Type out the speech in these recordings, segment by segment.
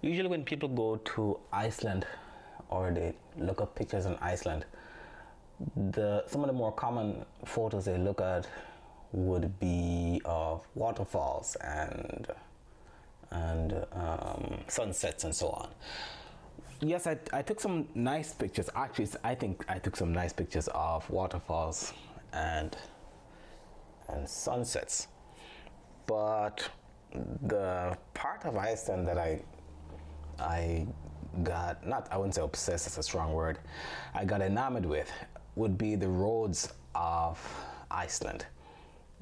Usually when people go to Iceland or they look up pictures in Iceland, the some of the more common photos they look at would be of waterfalls and sunsets and so on. Yes, I took some nice pictures. Actually, I think I took some nice pictures of waterfalls and sunsets. But the part of Iceland that I got, not, I wouldn't say obsessed, that's a strong word, I got enamored with would be the roads of Iceland.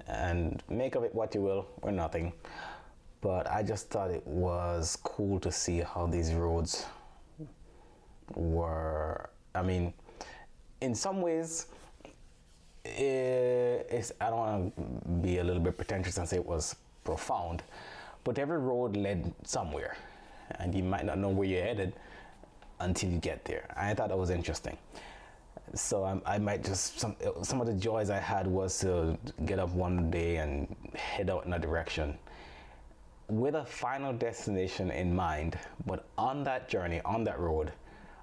And make of it what you will or nothing, but I just thought it was cool to see how these roads were. I mean, in some ways, I don't want to be a little bit pretentious and say it was profound, but every road led somewhere, and you might not know where you're headed until you get there. I thought that was interesting. So I might just, some of the joys I had was to get up one day and head out in a direction with a final destination in mind. But on that journey, on that road,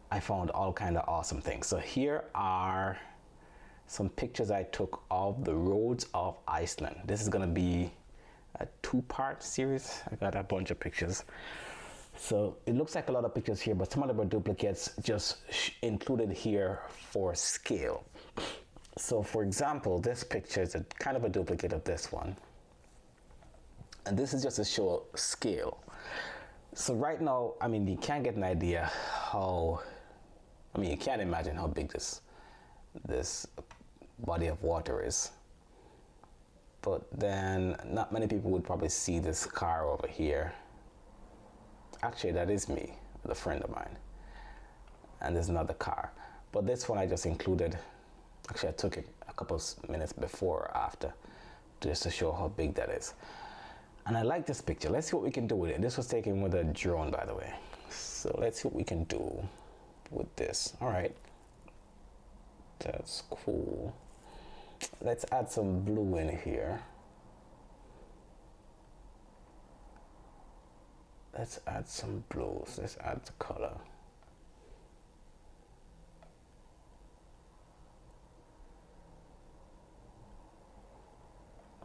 I found all kind of awesome things. So here are some pictures I took of the roads of Iceland. This is gonna be a two-part series. I got a bunch of pictures. So it looks like a lot of pictures here, but some of them are duplicates just included here for scale. So for example, this picture is a kind of a duplicate of this one. And this is just to show scale. So right now, I mean, you can't get an idea how, I mean, you can't imagine how big this body of water is. But then not many people would probably see this car over here. Actually, that is me with a friend of mine. And there's another car. But this one I just included, actually I took it a couple of minutes before or after, just to show how big that is. And I like this picture. Let's see what we can do with it. This was taken with a drone, by the way. So let's see what we can do with this. All right, that's cool. Let's add some blue in here. Let's add some blues. Let's add the color.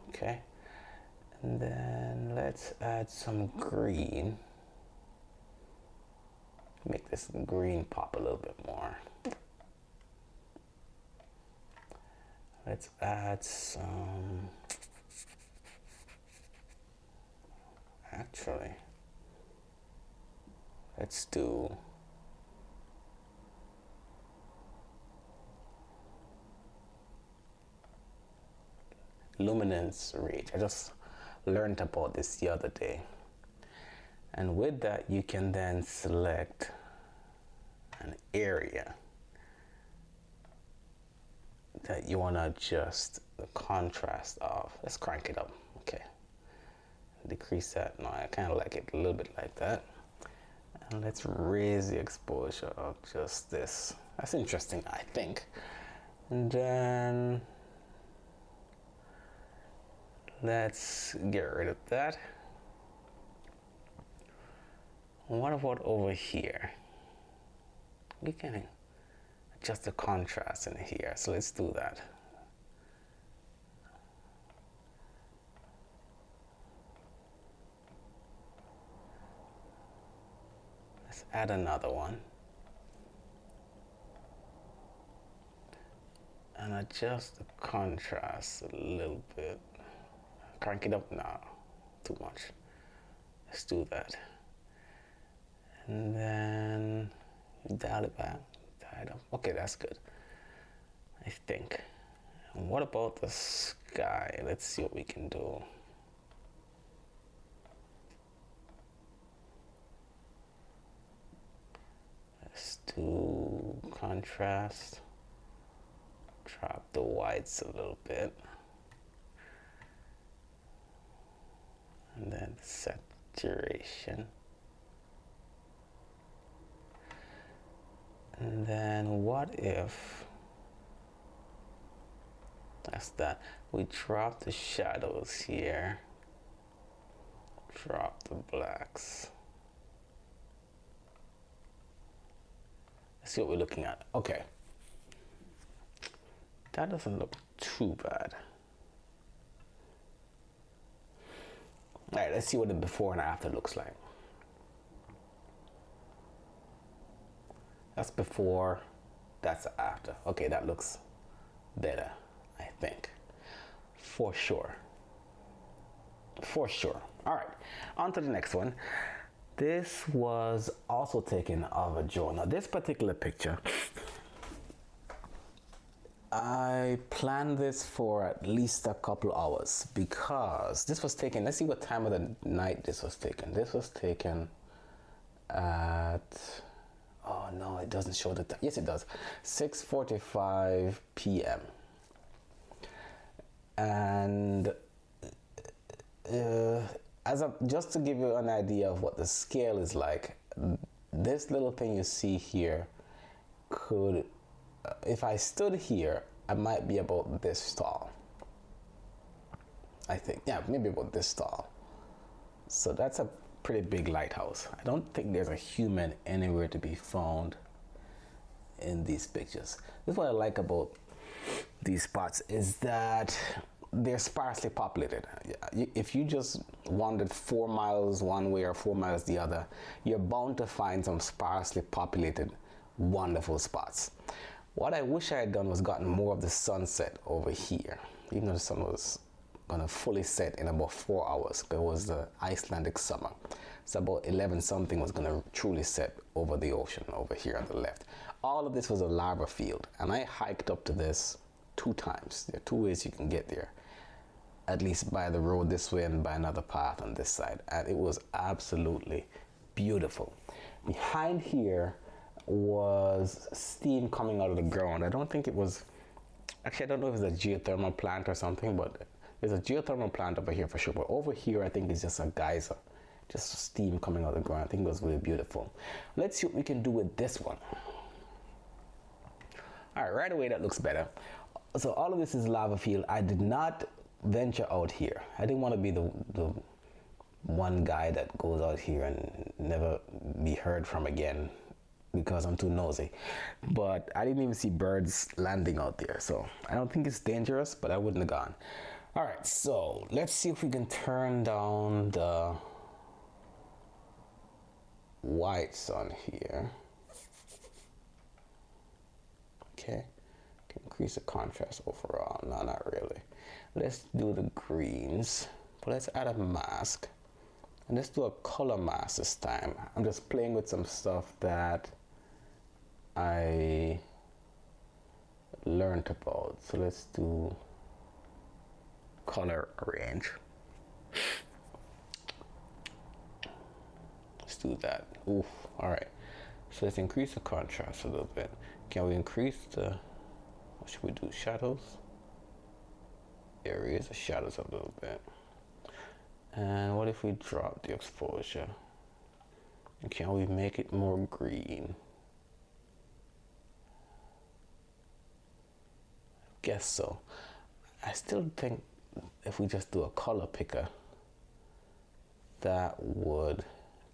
Okay. And then let's add some green. Make this green pop a little bit more. Let's add some, actually, let's do luminance range. I just learned about this the other day. And with that, you can then select an area that you want to adjust the contrast of. Let's crank it up. Okay. Decrease that. No, I kind of like it a little bit like that. And let's raise the exposure of just this. That's interesting, I think. And then let's get rid of that. What about over here? We can adjust the contrast in here. So let's do that. Let's add another one. And adjust the contrast a little bit. Crank it up now. Too much. Let's do that. And then dial it back. Dial it up. Okay, that's good, I think. And what about the sky? Let's see what we can do. Let's do contrast. Drop the whites a little bit. And then saturation. And then what if, that's that, we drop the shadows here, drop the blacks, Let's see what we're looking at. Okay. That doesn't look too bad. All right, let's see what the before and after looks like. That's before, that's after. Okay, that looks better, I think. For sure. For sure. All right, on to the next one. This was also taken of a drone. Now, this particular picture, I planned this for at least a couple hours because this was taken, let's see what time of the night this was taken. This was taken at, oh no, it doesn't show the time. Yes, it does. 6:45 p.m. And just to give you an idea of what the scale is like, this little thing you see here could, if I stood here, I might be about this tall. I think, yeah, maybe about this tall. So that's a pretty big lighthouse. I don't think there's a human anywhere to be found in these pictures. This is what I like about these spots, is that they're sparsely populated. If you just wandered 4 miles one way or 4 miles the other, you're bound to find some sparsely populated, wonderful spots. What I wish I had done was gotten more of the sunset over here, even though the sun was gonna fully set in about 4 hours. It was the Icelandic summer. So about 11 something was gonna truly set over the ocean over here on the left. All of this was a lava field, and I hiked up to this 2 times. There are 2 ways you can get there, at least by the road this way and by another path on this side, and it was absolutely beautiful. Behind here was steam coming out of the ground. I don't think it was, actually I don't know if it's a geothermal plant or something, but there's a geothermal plant over here for sure. But over here I think it's just a geyser, just steam coming out of the ground. I think it was really beautiful. Let's see what we can do with this one. All right, right away that looks better. So all of this is lava field. I did not venture out here. I didn't want to be the one guy that goes out here and never be heard from again because I'm too nosy. But I didn't even see birds landing out there, so I don't think it's dangerous, but I wouldn't have gone. All right, so let's see if we can turn down the whites on here. Okay, can increase the contrast overall. No, not really. Let's do the greens, but let's add a mask. And let's do a color mask this time. I'm just playing with some stuff that I learned about. So let's do color range. Let's do that. Oof, all right. So let's increase the contrast a little bit. Can we increase the, what should we do, shadows? Areas of shadows a little bit. And what if we drop the exposure? And can we make it more green? I guess so. I still think if we just do a color picker, that would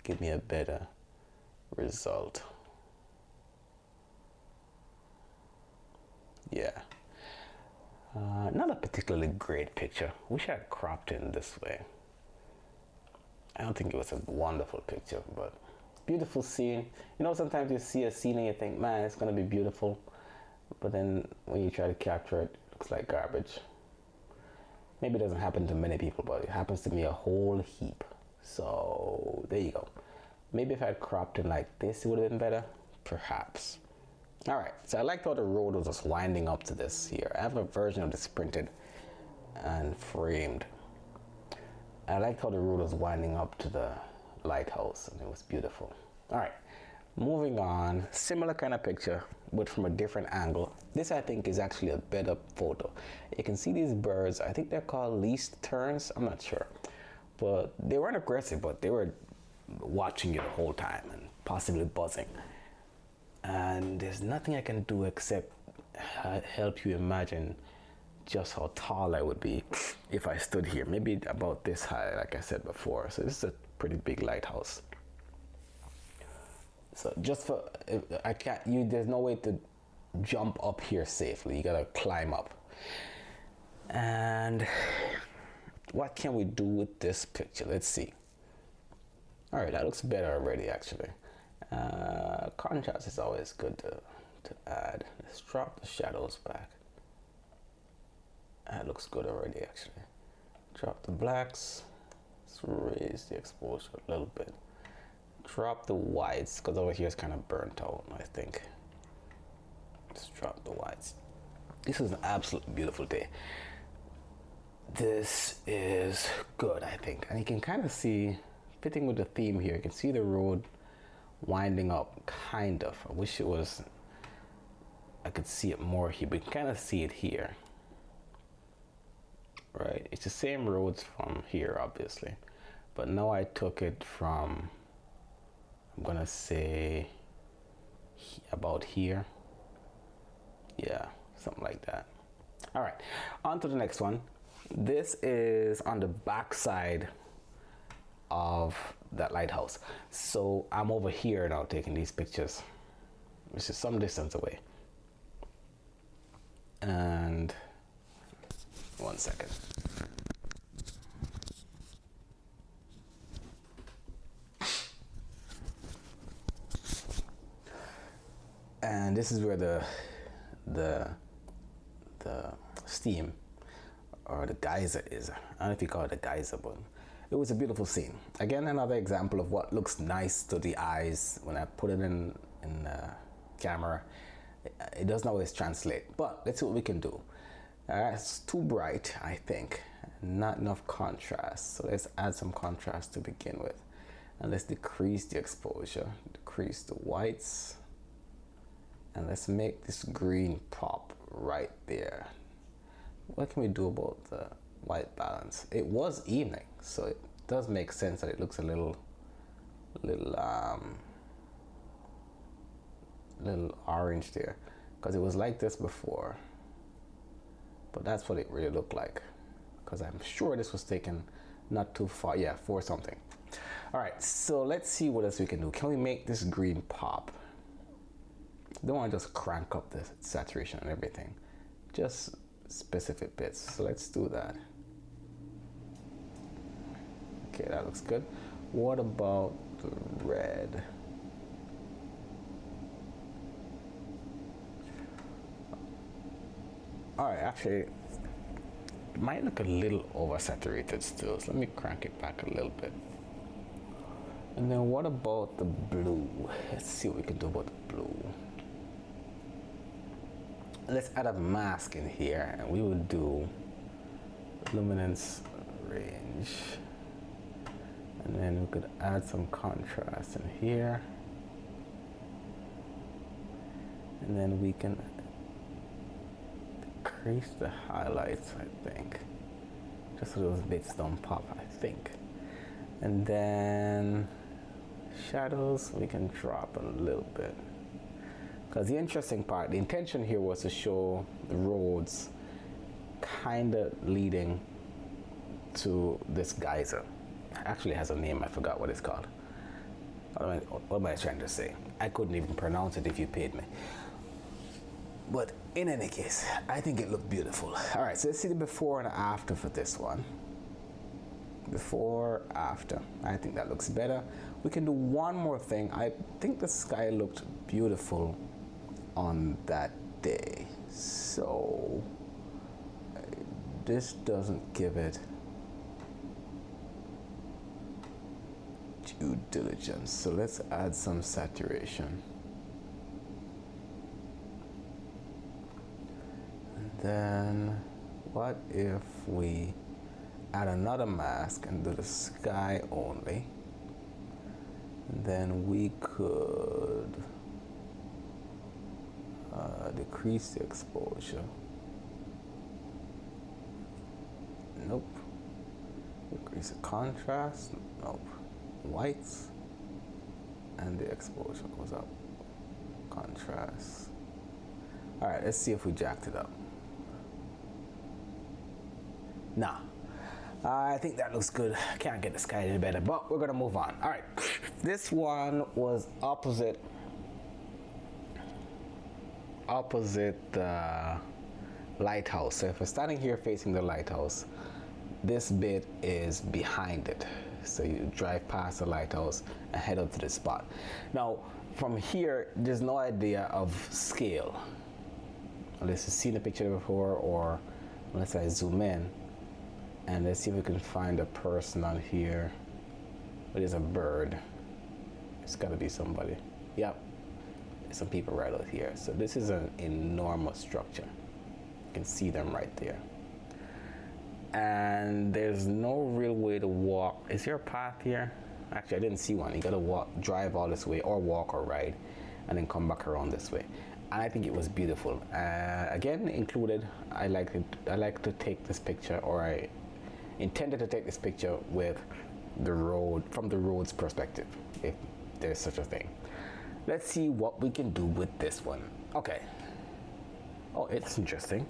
give me a better result. Yeah. Not a particularly great picture. Wish I had cropped in this way. I don't think it was a wonderful picture, but beautiful scene. You know, sometimes you see a scene and you think, man, it's gonna be beautiful, but then when you try to capture it, it looks like garbage. Maybe it doesn't happen to many people, but it happens to me a whole heap. So there you go. Maybe if I had cropped in like this, it would have been better, perhaps. All right, so I liked how the road was just winding up to this here. I have a version of this printed and framed. I liked how the road was winding up to the lighthouse, and it was beautiful. All right, moving on. Similar kind of picture, but from a different angle. This, I think, is actually a better photo. You can see these birds. I think they're called least terns. I'm not sure. But they weren't aggressive, but they were watching you the whole time and possibly buzzing. And there's nothing I can do except help you imagine just how tall I would be if I stood here. Maybe about this high, like I said before. So this is a pretty big lighthouse. So just for, I can't, there's no way to jump up here safely. You gotta climb up. And what can we do with this picture? Let's see. All right, that looks better already, actually. Contrast is always good to add. Let's drop the shadows back. That looks good already, actually. Drop the blacks. Let's raise the exposure a little bit. Drop the whites, because over here is kind of burnt out, I think. Let's drop the whites. This is an absolutely beautiful day. This is good, I think. And you can kind of see, fitting with the theme here, you can see the road winding up, kind of. I wish it was, I could see it more here, but you can kind of see it here. Right, it's the same roads from here, obviously. But now I took it from, I'm gonna say about here. Yeah, something like that. All right, on to the next one. This is on the back side of that lighthouse. So I'm over here now taking these pictures, which is some distance away. And 1 second. And this is where the steam or the geyser is. I don't know if you call it a geyser, but it was a beautiful scene. Again, another example of what looks nice to the eyes when I put it in camera. It doesn't always translate, but let's see what we can do. It's too bright, I think. Not enough contrast. So let's add some contrast to begin with. And let's decrease the exposure, decrease the whites. And let's make this green pop right there. What can we do about the white balance? It was evening, so it does make sense that it looks a little orange there, because it was like this before. But that's what it really looked like, because I'm sure this was taken not too far. Yeah, 4 something. All right, so let's see what else we can do. Can we make this green pop? Don't want to just crank up the saturation and everything, just specific bits. So let's do that. Okay, that looks good. What about the red? All right, actually, it might look a little oversaturated still, so let me crank it back a little bit. And then what about the blue? Let's see what we can do about the blue. Let's add a mask in here, and we will do luminance range. And then we could add some contrast in here. And then we can decrease the highlights, I think. Just so those bits don't pop, I think. And then shadows, we can drop a little bit. Because the interesting part, the intention here was to show the roads kind of leading to this geyser. It actually has a name, I forgot what it's called. What am I trying to say? I couldn't even pronounce it if you paid me. But in any case, I think it looked beautiful. All right, so let's see the before and after for this one. Before, after. I think that looks better. We can do one more thing. I think the sky looked beautiful on that day. So this doesn't give it due diligence. So let's add some saturation. And then what if we add another mask and do the sky only? And then we could decrease the exposure. Nope. Increase the contrast. Nope. Whites. And the exposure goes up. Contrast. All right, let's see if we jacked it up. Nah. I think that looks good. Can't get the sky any better, but we're gonna move on. All right, this one was opposite the lighthouse. So if we're standing here facing the lighthouse, this bit is behind it. So you drive past the lighthouse and head up to the spot. Now, from here, there's no idea of scale. Unless you've seen the picture before, or unless I zoom in. And let's see if we can find a person on here. It is a bird. It's gotta be somebody. Yep, there's some people right out here. So this is an enormous structure. You can see them right there. And there's no real way to walk. Is there a path here? Actually, I didn't see one. You gotta walk, drive all this way, or walk or ride, and then come back around this way. And I think it was beautiful. Again, included, I like to take this picture, or I intended to take this picture with the road, from the road's perspective, if there's such a thing. Let's see what we can do with this one. Okay. Oh, it's interesting.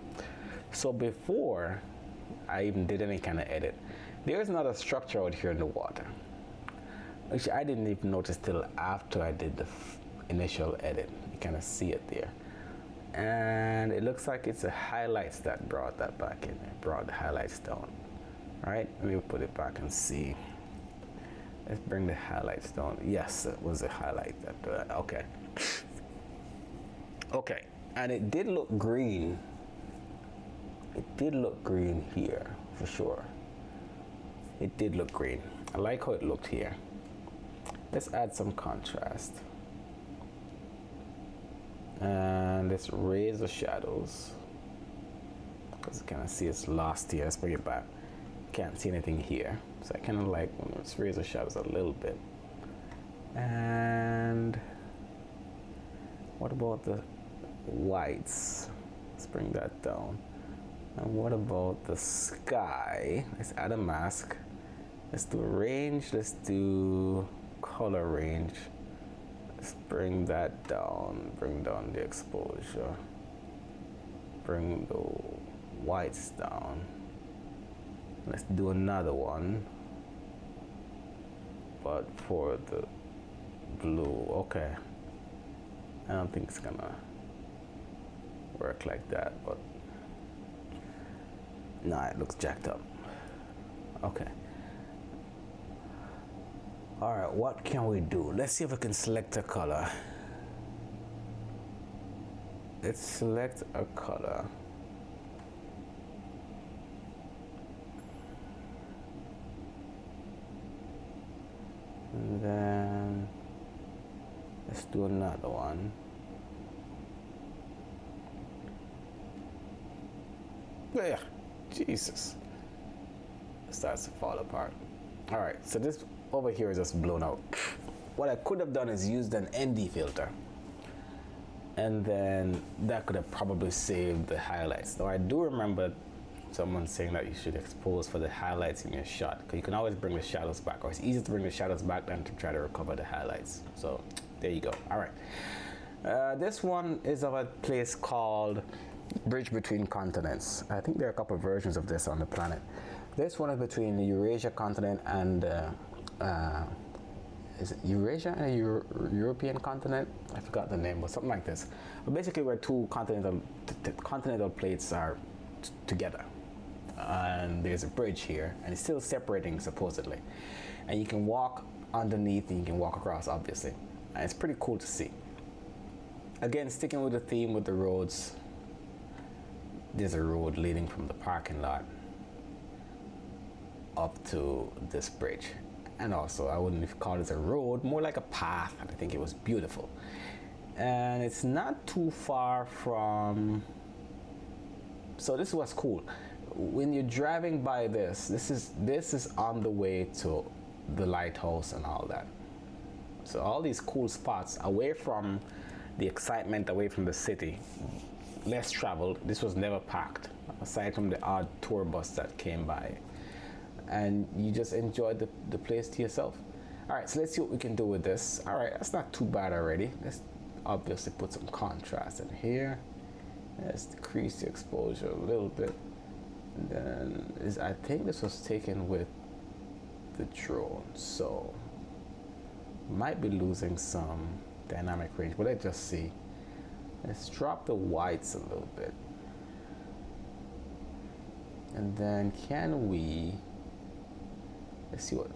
So before I even did any kind of edit, there's another structure out here in the water, which I didn't even notice till after I did the initial edit. You kind of see it there. And it looks like it's the highlights that brought that back in. It brought the highlights down. All right, let me put it back and see. Let's bring the highlights down. Yes, it was a highlight that, okay. Okay, and it did look green. It did look green here, for sure. It did look green. I like how it looked here. Let's add some contrast. And let's raise the shadows. Because you kind of see it's lost here. Let's bring it back. Can't see anything here. So I kind of like, let's raise the shadows a little bit. And what about the whites? Let's bring that down. And what about the sky? Let's add a mask. Let's do a range. Let's do color range. Let's bring that down. Bring down the exposure. Bring the whites down. Let's do another one, but for the blue. Okay, I don't think it's gonna work like that, but nah, it looks jacked up. Okay. All right, what can we do? Let's see if we can select a color. Let's select a color. And then let's do another one. Yeah, Jesus. It starts to fall apart. All right, so this over here is just blown out. What I could have done is used an ND filter, and then that could have probably saved the highlights. Now I do remember someone saying that you should expose for the highlights in your shot, because you can always bring the shadows back, or it's easier to bring the shadows back than to try to recover the highlights. So there you go. All right, this one is of a place called Bridge Between Continents. I think there are a couple of versions of this on the planet. This one is between the Eurasia continent and is it Eurasia and a European continent? I forgot the name, but something like this. But basically where two continental plates are together. And there's a bridge here, and it's still separating supposedly. And you can walk underneath and you can walk across, obviously. And it's pretty cool to see. Again, sticking with the theme with the roads, there's a road leading from the parking lot up to this bridge. And also, I wouldn't even call it a road, more like a path. I think it was beautiful. And it's not too far from, so this is what's cool. When you're driving by this is on the way to the lighthouse and all that. So all these cool spots away from the excitement, away from the city, less traveled. This was never packed, aside from the odd tour bus that came by. And you just enjoyed the place to yourself. All right, so let's see what we can do with this. All right, that's not too bad already. Let's obviously put some contrast in here. Let's decrease the exposure a little bit. Then I think this was taken with the drone, so might be losing some dynamic range, but let's just see. Let's drop the whites a little bit. And then can we, let's see what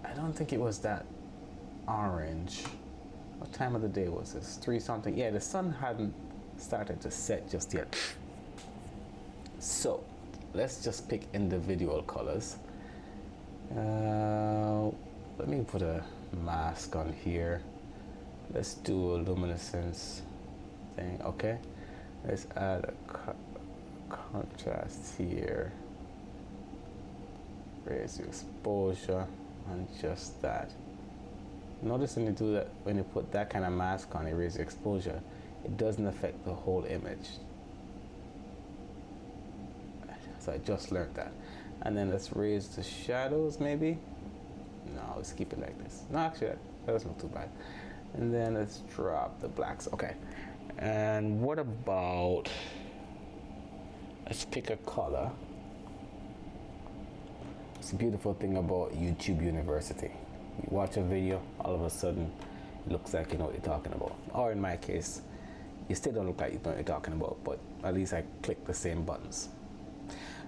I don't think it was that orange. What time of the day was this? 3 something. Yeah, the sun hadn't started to set just yet. So let's just pick individual colors. Let me put a mask on here. Let's do a luminescence thing. Okay, let's add a contrast here. Raise the exposure and just that. Notice when you do that, when you put that kind of mask on, you raise the exposure, it doesn't affect the whole image. So I just learned that. And then let's raise the shadows maybe. No, let's keep it like this. No, actually that doesn't look too bad. And then let's drop the blacks. Okay. And what about, let's pick a color. It's a beautiful thing about YouTube University. You watch a video, all of a sudden it looks like you know what you're talking about. Or in my case, you still don't look like you know what you're talking about, but at least I click the same buttons.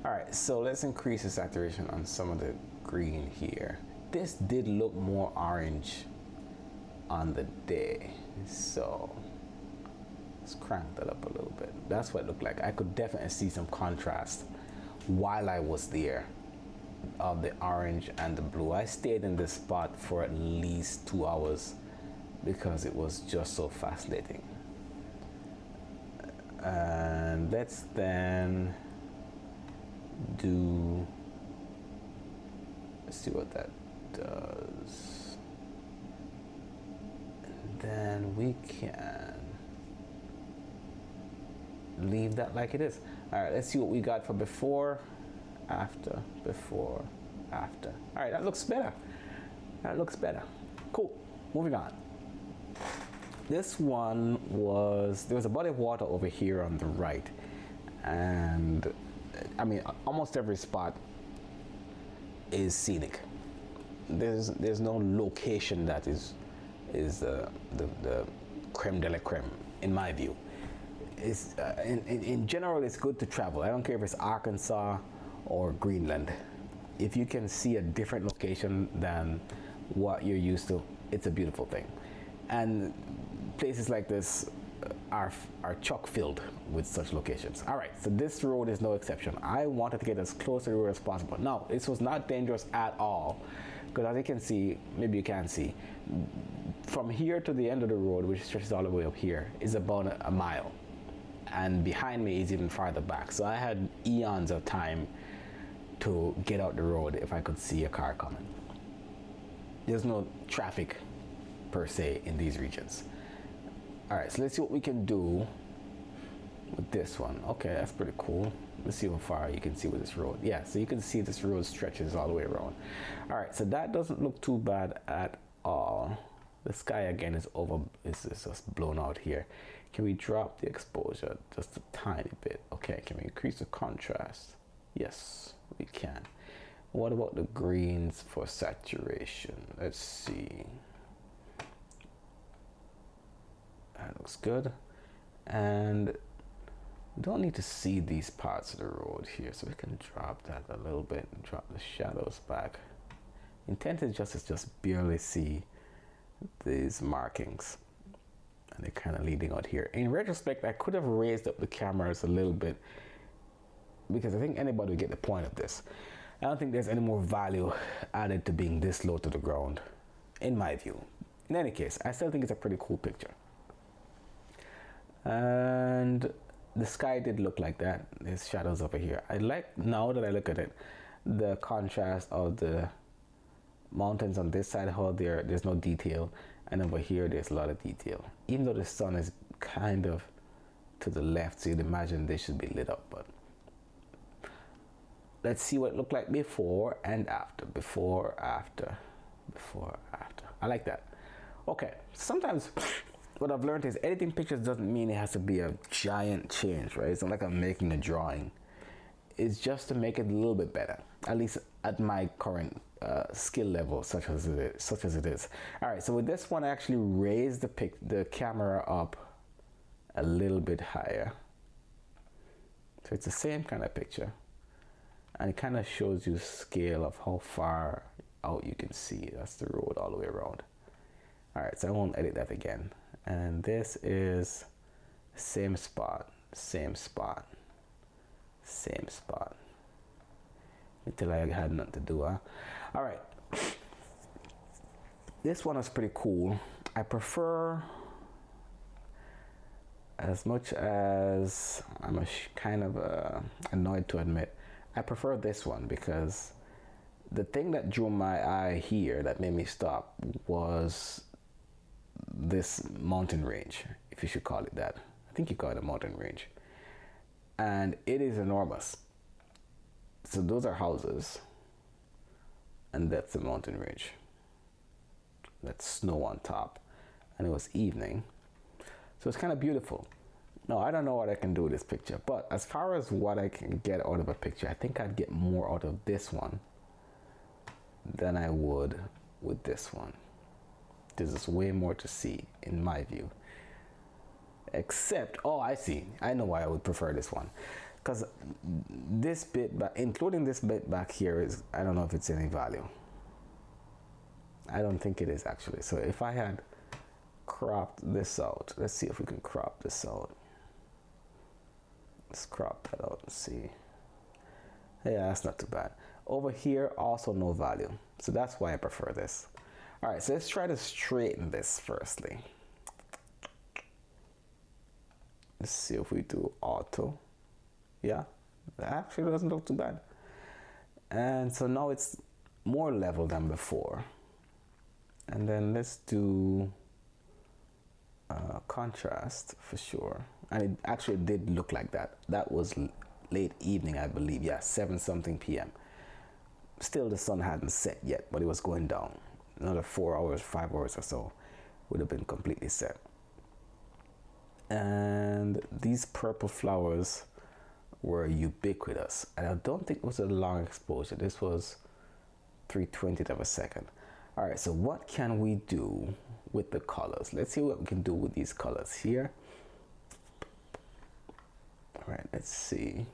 All right, so let's increase the saturation on some of the green here. This did look more orange on the day, so let's crank that up a little bit. That's what it looked like. I could definitely see some contrast while I was there of the orange and the blue. I stayed in this spot for at least 2 hours because it was just so fascinating. And let's then do, let's see what that does. And then we can leave that like it is. All right, let's see what we got for before, after, before, after. All right, that looks better. That looks better. Cool, moving on. This one was, there was a body of water over here on the right. And I mean, almost every spot is scenic. There's no location that is the creme de la creme, in my view. It's, in general, it's good to travel. I don't care if it's Arkansas or Greenland. If you can see a different location than what you're used to, it's a beautiful thing. And places like this are chock filled with such locations. All right, so this road is no exception. I wanted to get as close to the road as possible. Now, this was not dangerous at all, because as you can see, maybe you can't see, from here to the end of the road, which stretches all the way up here, is about a mile. And behind me is even farther back. So I had eons of time to get out the road if I could see a car coming. There's no traffic per se in these regions. All right, so let's see what we can do with this one. Okay, that's pretty cool. Let's see how far you can see with this road. Yeah, so you can see this road stretches all the way around. All right, so that doesn't look too bad at all. The sky again is just blown out here. Can we drop the exposure just a tiny bit? Okay, can we increase the contrast? Yes, we can. What about the greens for saturation? Let's see. That looks good. And we don't need to see these parts of the road here, so we can drop that a little bit and drop the shadows back. Intent is just barely see these markings, and they're kind of leading out here. In retrospect, I could have raised up the cameras a little bit, because I think anybody would get the point of this. I don't think there's any more value added to being this low to the ground, in my view. In any case, I still think it's a pretty cool picture. And the sky did look like that. There's shadows over here. I like, now that I look at it, the contrast of the mountains on this side, how there's no detail, and over here there's a lot of detail. Even though the sun is kind of to the left, so you'd imagine they should be lit up, but let's see what it looked like before and after. Before, after, before, after. I like that. Okay, sometimes what I've learned is editing pictures doesn't mean it has to be a giant change, right? It's not like I'm making a drawing. is just to make it a little bit better, at least at my current skill level, such as it is. All right, so with this one, I actually raised the camera up a little bit higher, so it's the same kind of picture, and it kind of shows you scale of how far out you can see. That's the road all the way around. All right, so I won't edit that again. And this is same spot, same spot, same spot, until I had nothing to do, huh? All right, this one is pretty cool. I prefer, as much as I'm kind of annoyed to admit, I prefer this one, because the thing that drew my eye here that made me stop was this mountain range, if you should call it that. I think you call it a mountain range. And it is enormous. So those are houses, and that's the mountain range. That's snow on top, and it was evening. So it's kind of beautiful. No, I don't know what I can do with this picture, but as far as what I can get out of a picture, I think I'd get more out of this one than I would with this one. There's just way more to see, in my view. Except, oh, I see. I know why I would prefer this one. Because this bit, including this bit back here, is, I don't know if it's any value. I don't think it is, actually. So if I had cropped this out, let's see if we can crop this out. Let's crop that out and see. Yeah, that's not too bad. Over here, also no value. So that's why I prefer this. All right, so let's try to straighten this firstly. Let's see if we do auto. Yeah, that actually doesn't look too bad. And so now it's more level than before. And then let's do contrast for sure. And it actually did look like that. That was late evening, I believe. Yeah, 7 something p.m. Still, the sun hadn't set yet, but it was going down. Another 4 hours, 5 hours or so would have been completely set. And these purple flowers were ubiquitous. And I don't think it was a long exposure. This was 3/20th of a second. All right, so what can we do with the colors? Let's see what we can do with these colors here. All right, let's see.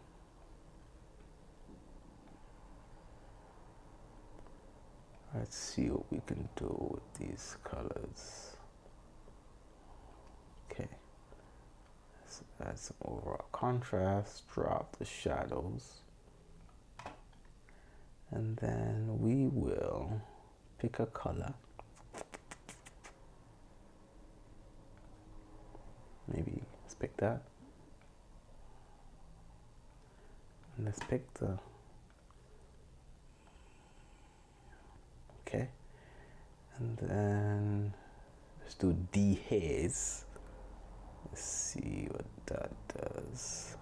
Let's see what we can do with these colors. Okay. Let's add some overall contrast, drop the shadows. And then we will pick a color. Maybe let's pick that. And let's pick the, okay. And then let's do dehaze. Let's see what that does.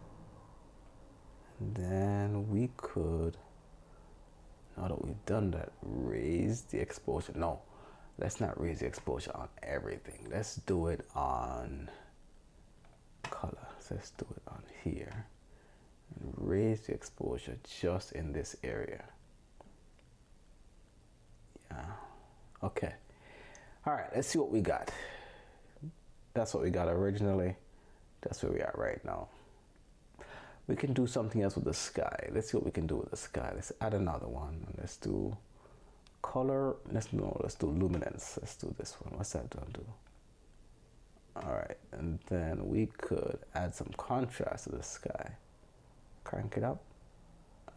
And then we could, now that we've done that, raise the exposure. No, let's not raise the exposure on everything. Let's do it on color. So let's do it on here. And raise the exposure just in this area. Yeah, okay. All right, let's see what we got. That's what we got originally. That's where we are right now. We can do something else with the sky. Let's see what we can do with the sky. Let's add another one. Let's do color. Let's do luminance. Let's do this one. What's that gonna do? All right, and then we could add some contrast to the sky. Crank it up.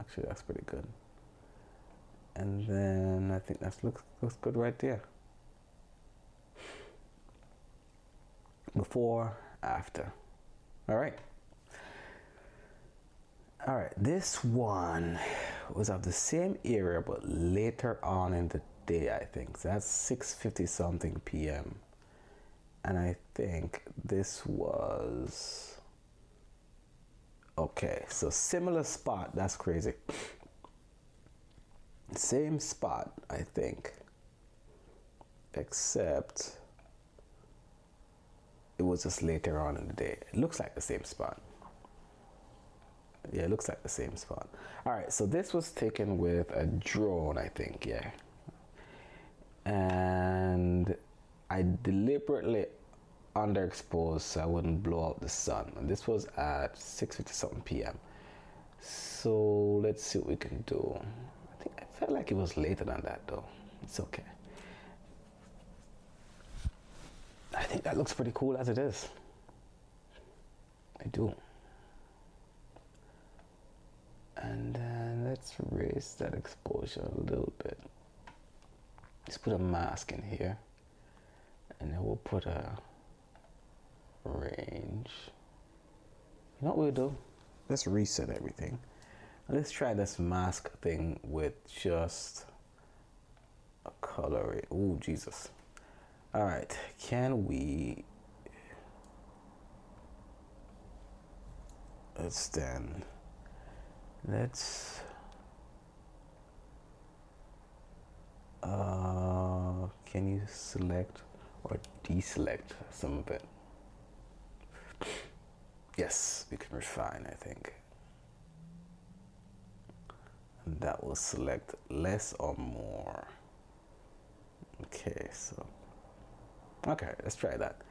Actually, that's pretty good. And then I think that looks good right there. Before, after. All right. All right, this one was of the same area, but later on in the day, I think. So that's 6:50 something p.m. And I think this was, okay, so similar spot. That's crazy. Same spot, I think, except it was just later on in the day. It looks like the same spot. Yeah, it looks like the same spot. All right, so this was taken with a drone, I think, yeah. And I deliberately underexposed so I wouldn't blow out the sun. And this was at 6:50 something p.m. So let's see what we can do. I felt like it was later than that though. It's okay. I think that looks pretty cool as it is. I do. And then let's raise that exposure a little bit. Let's put a mask in here. And then we'll put a range. You know what we'll do? Let's reset everything. And let's try this mask thing with just a color. Oh, Jesus. All right, can we, let's can you select or deselect some of it? Yes, we can refine, I think. And that will select less or more. Okay, so, okay, let's try that.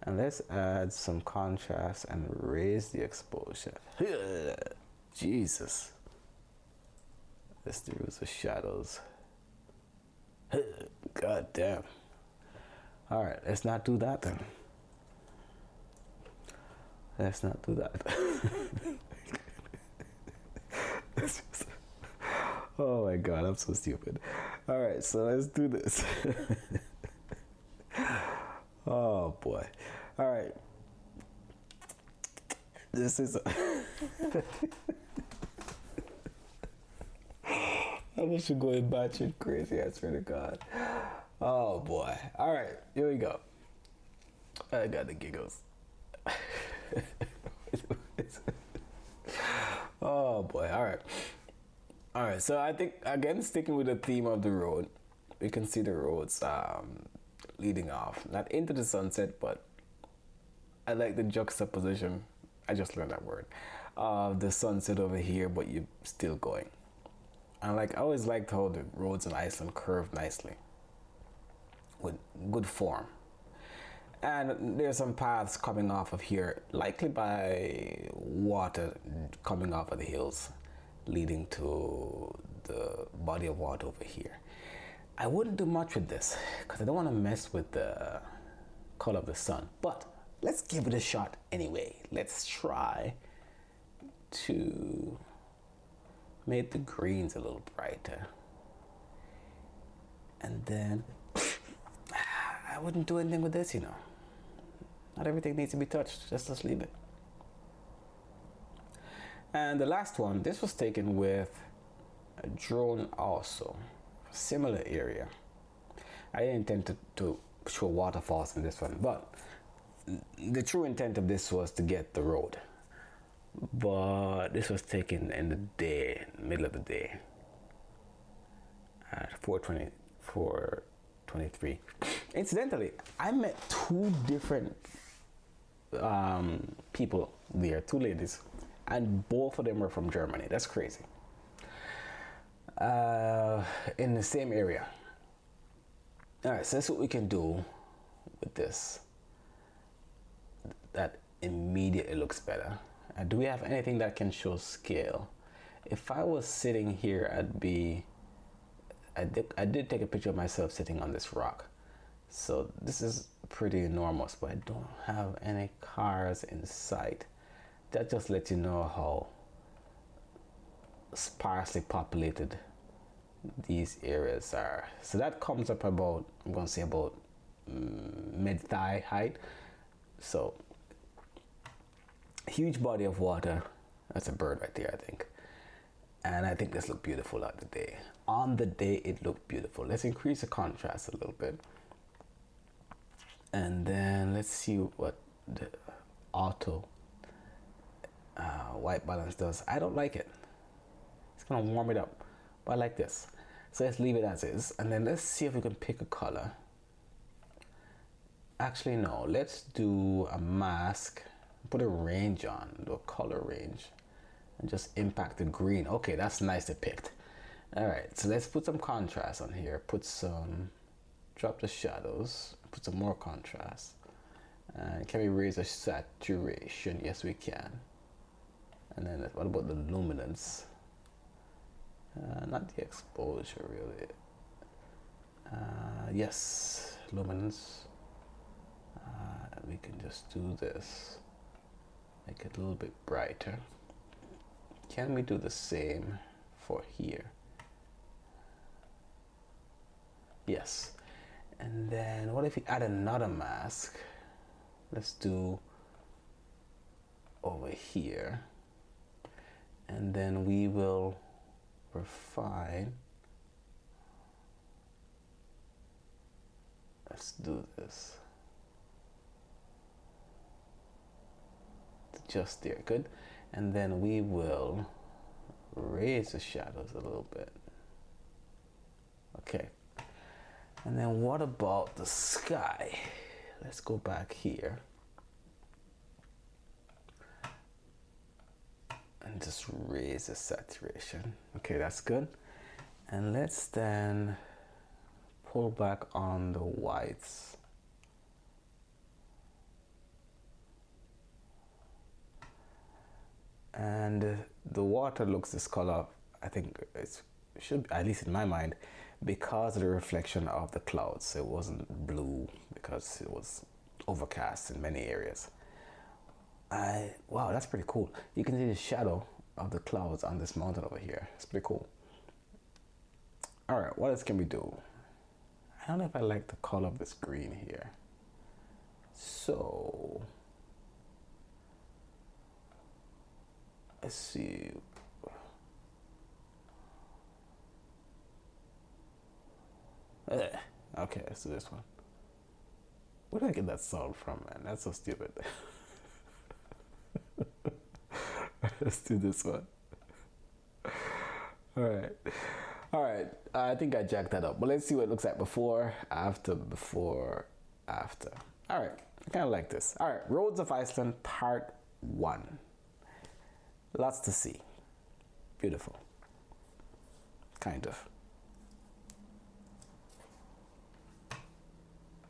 And let's add some contrast and raise the exposure. Jesus. Let's do the shadows. God damn. All right, let's not do that then. Let's not do that. Oh my God, I'm so stupid. All right, so let's do this. Oh boy. All right. This is I wish you're going batshit crazy, I swear to God. Oh boy. All right, here we go. I got the giggles. Oh boy. All right, so I think again sticking with the theme of the road, we can see the roads leading off, not into the sunset, but I like the juxtaposition. I just learned that word. The sunset over here, but you're still going. And I always liked how the roads in Iceland curve nicely with good form. And there's some paths coming off of here, likely by water coming off of the hills, leading to the body of water over here. I wouldn't do much with this because I don't want to mess with the color of the sun, but let's give it a shot anyway. Let's try to make the greens a little brighter. And then I wouldn't do anything with this, you know. Not everything needs to be touched, just let's leave it. And the last one, this was taken with a drone also, similar area. I didn't intend to show waterfalls in this one, but the true intent of this was to get the road. But this was taken in the day, middle of the day, at 4:23. Incidentally, I met two different people there, two ladies, and both of them were from Germany. That's crazy. In the same area. All right, so that's what we can do with this. That immediately looks better. Do we have anything that can show scale? If I was sitting here, I did take a picture of myself sitting on this rock. So this is pretty enormous, but I don't have any cars in sight. That just lets you know how sparsely populated these areas are. So that comes up about, I'm going to say about mid-thigh height. So huge body of water. That's a bird right there, I think. And I think this looked beautiful on the day. On the day, it looked beautiful. Let's increase the contrast a little bit. And then let's see what the auto white balance does. I don't like it. It's gonna warm it up, but I like this. So let's leave it as is. And then let's see if we can pick a color. Actually, no, let's do a mask. Put a range on, do a color range. and just impact the green. Okay, that's nice depicted. All right, so let's put some contrast on here. Drop the shadows, put some more contrast. And can we raise the saturation? Yes, we can. And then what about the luminance? Not the exposure, really. Yes, luminance. And we can just do this. Make it a little bit brighter. Can we do the same for here? Yes. And then what if we add another mask? Let's do over here. And then we will refine. Let's do this. Just there, good. And then we will raise the shadows a little bit. Okay. And then what about the sky? Let's go back here. And just raise the saturation. Okay, that's good. And let's then pull back on the whites. And the water looks this color. I think it should, at least in my mind, because of the reflection of the clouds. It wasn't blue because it was overcast in many areas. Wow, that's pretty cool. You can see the shadow of the clouds on this mountain over here. It's pretty cool. All right, what else can we do? I don't know if I like the color of this green here. So let's see. Okay, let's do this one. Where did I get that salt from, man? That's so stupid. Let's do this one. All right. I think I jacked that up, but let's see what it looks like before, after. All right, I kind of like this. All right, Roads of Iceland, part 1. Lots to see. Beautiful. Kind of.